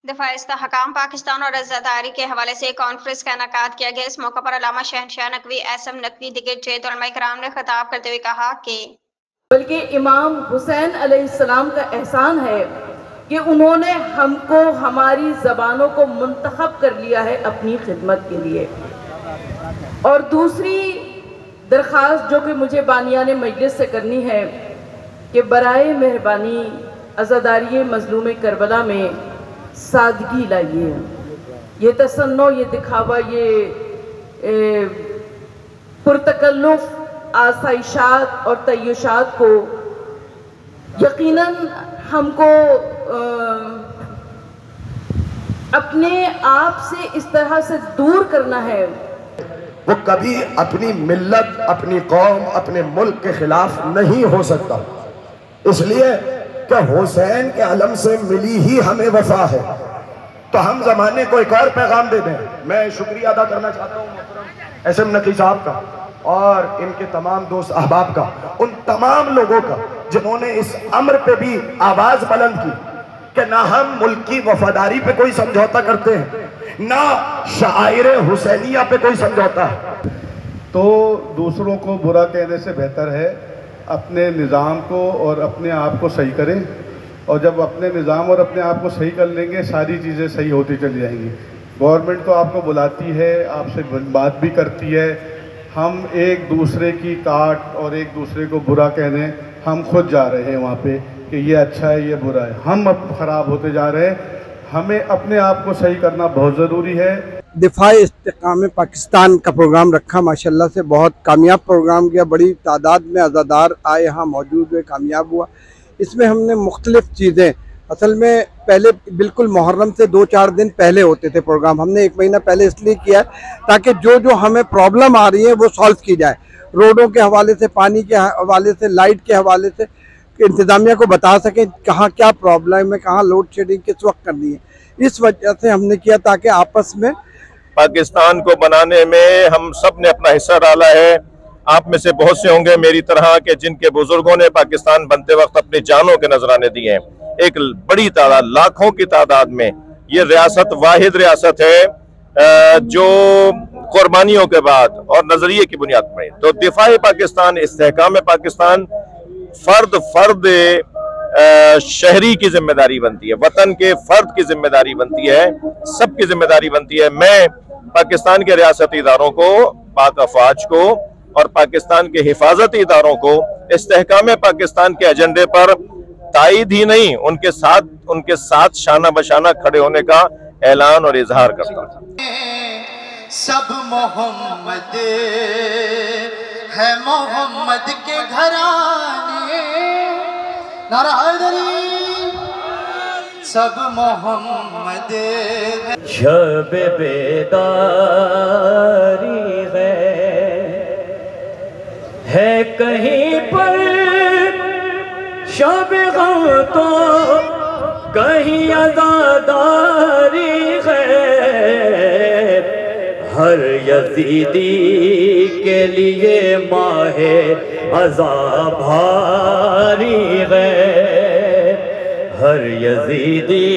दफा इस्तेहकाम पाकिस्तान और अज़ादारी के हवाले से एक कॉन्फ्रेंस का इनेकाद किया गया। इस मौके पर अल्लामा शहनशाह नकवी, एसएम नकवी, दिगर जैद उलमा इकराम ने खिताब करते हुए कहा कि बल्कि इमाम हुसैन अलैहिस्सलाम का एहसान है कि उन्होंने हमको हमारी ज़बानों को मुंतखब कर लिया है अपनी खिदमत के लिए। और दूसरी दरख्वास्त जो कि मुझे बानियान मजलिस से करनी है कि बराए मेहरबानी अज़ादारी मज़लूम करबला में सादगी लाइए। ये तसन्नो, ये दिखावा, ये पुरतकल्लुफ़ आसाइशात और तय्युशात को यकीनन हमको अपने आप से इस तरह से दूर करना है। वो कभी अपनी मिल्लत, अपनी कौम, अपने मुल्क के खिलाफ नहीं हो सकता, इसलिए कि हुसैन के अलम से मिली ही हमें वफा है। तो हम ज़माने को एक और पैगाम दे दें। मैं शुक्रिया अदा करना चाहता हूँ मोहतरम एसएम नकवी साहब का और इनके तमाम दोस्त अहबाब का, उन तमाम लोगों का जिन्होंने इस अम्र पे भी आवाज़ बुलंद की कि ना हम मुल्क की वफादारी पे कोई समझौता करते हैं, ना शायर हुसैनिया पे कोई समझौता है। तो दूसरों को बुरा कहने से बेहतर है अपने निज़ाम को और अपने आप को सही करें, और जब अपने निज़ाम और अपने आप को सही कर लेंगे सारी चीज़ें सही होती चली जाएंगी। गवर्नमेंट तो आपको बुलाती है, आपसे बात भी करती है, हम एक दूसरे की काट और एक दूसरे को बुरा कहने हम खुद जा रहे हैं वहाँ पे कि ये अच्छा है, ये बुरा है, हम अब ख़राब होते जा रहे हैं। हमें अपने आप को सही करना बहुत ज़रूरी है। दिफाए इस्तेहकाम पाकिस्तान का प्रोग्राम रखा, माशाल्लाह से बहुत कामयाब प्रोग्राम किया। बड़ी तादाद में अज़ादार आए, यहाँ मौजूद हुए, कामयाब हुआ। इसमें हमने मुख्तलिफ़ चीज़ें, असल में पहले बिल्कुल मुहर्रम से 2-4 दिन पहले होते थे प्रोग्राम, हमने 1 महीना पहले इसलिए किया है ताकि जो हमें प्रॉब्लम आ रही है वो सॉल्व की जाए। रोडों के हवाले से, पानी के हवाले से, लाइट के हवाले से इंतज़ामिया को बता सकें कहाँ क्या प्रॉब्लम है, कहाँ लोड शेडिंग किस वक्त करनी है। इस वजह से हमने किया ताकि आपस में पाकिस्तान को बनाने में हम सब ने अपना हिस्सा डाला है। आप में से बहुत से होंगे मेरी तरह के जिनके बुजुर्गों ने पाकिस्तान बनते वक्त अपनी जानों के नजराने दिए हैं। एक बड़ी तादाद, लाखों की तादाद में ये रियासत वाहिद रियासत है जो कुर्बानियों के बाद और नजरिए की बुनियाद पर। तो दिफाए पाकिस्तान, इस्तेहकाम पाकिस्तान फर्द शहरी की जिम्मेदारी बनती है, वतन के फर्द की जिम्मेदारी बनती है, सबकी जिम्मेदारी बनती है। मैं पाकिस्तान के रियासती इदारों को, पाक अफवाज को और पाकिस्तान के हिफाजती इदारों को इस्तेहकाम पाकिस्तान के एजेंडे पर तायद ही नहीं, उनके साथ शाना बशाना खड़े होने का ऐलान और इजहार करता हूं। सब मोहम्मद है, मोहम्मद के घराने, नारा हैदरी, सब मोहम्मद है। शब बेदारी है कहीं पर, शब गम तो कहीं अज़ादारी है। हर यज़ीदी के लिए माहे अज़ा भारी है, हर यज़ीदी